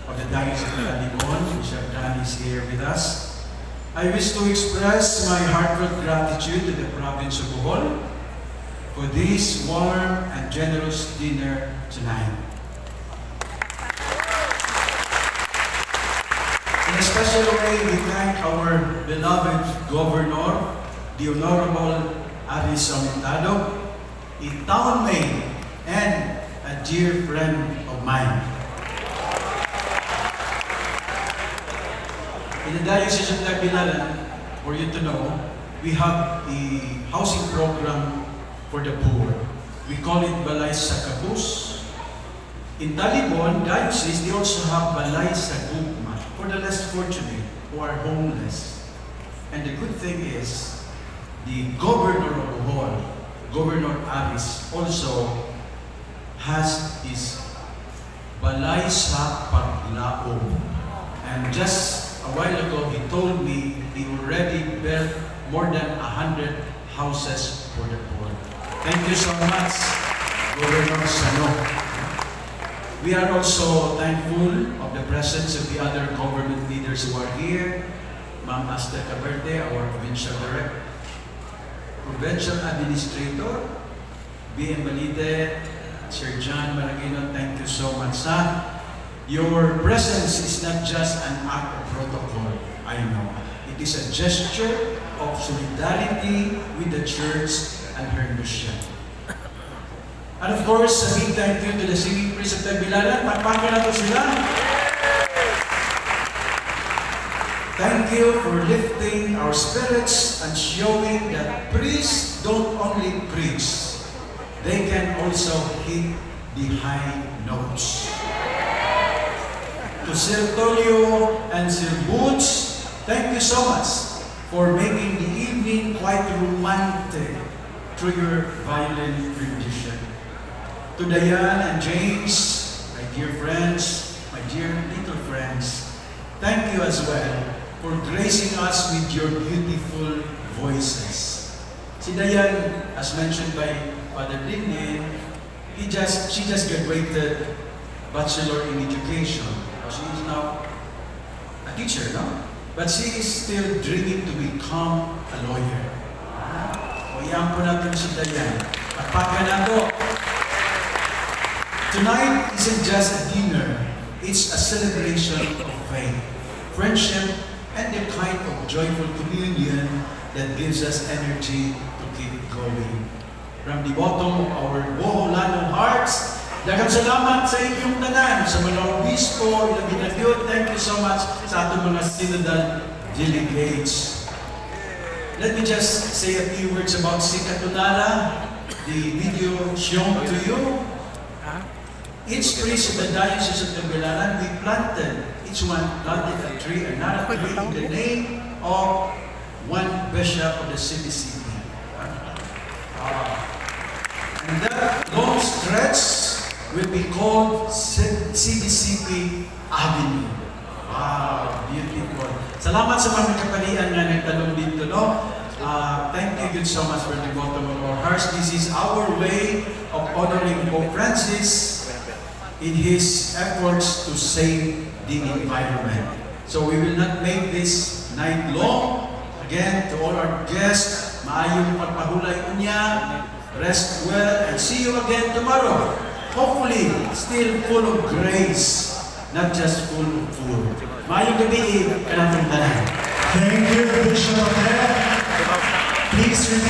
of the Diocese of Taligon, Bishop Dan is here with us. I wish to express my heartfelt gratitude to the province of Bohol for this warm and generous dinner tonight. In a special way, we thank our beloved Governor, the Honorable Aris Aumentado, a townmate and a dear friend of mine. In the Diocese of Tagbilaran, for you to know, we have a housing program for the poor. We call it Balay sa Kabus. In Talibon Diocese, they also have Balay sa Gugma for the less fortunate who are homeless. And the good thing is, the Governor of Bohol, Governor Aris, also has his Balay sa Paglaom. And just a while ago, he told me he already built more than 100 houses for the poor. Thank you so much, Governor Sano. We are also thankful of the presence of the other government leaders who are here. Ma'am Asta Caberte, our provincial director, Provincial Administrator, B.M. Balite, Sir John Maragino, thank you so much. Your presence is not just an act of protocol, I know. It is a gesture of solidarity with the Church and her mission. And of course, a big thank you to the singing priest of Tagbilaran. Pakpakan na to sila. Thank you for lifting our spirits and showing that priests don't only preach, they can also hit the high notes. To Sir Tolio and Sir Boots, thank you so much for making the evening quite romantic through your violin rendition. To Diane and James, my dear friends, my dear little friends, thank you as well for gracing us with your beautiful voices. Si Diane, as mentioned by Father Linin, she just graduated Bachelor in Education. She is now a teacher, no? But she is still dreaming to become a lawyer. O yan po natin si Diane. Pagpakan na to. Tonight isn't just a dinner. It's a celebration of faith, friendship, and the kind of joyful communion that gives us energy to keep going. From the bottom of our Boholano hearts, daghang salamat sa inyong tanan, sa mga obispo, ilang ginagyon. Thank you so much sa ating mga synodal delegates. Let me just say a few words about Sikatunala, the video shown to you. Each priest of the Diocese of Tagbilaran, we planted, each one planted a tree, another tree in the name of one bishop of the CBCP. And that long stretch will be called CBCP Avenue. Wow, beautiful. Salamat sa mga kapalian na nagtanong dito, no? Thank you so much from the bottom of our hearts. This is our way of honoring Pope Francis in his efforts to save the environment. So we will not make this night long. Again, to all our guests, maayong pagpahulay unya, rest well, and see you again tomorrow. Hopefully, still full of grace, not just full of food. Maayong gabi, kanatong tanan. Thank you, Bishop. Please remain.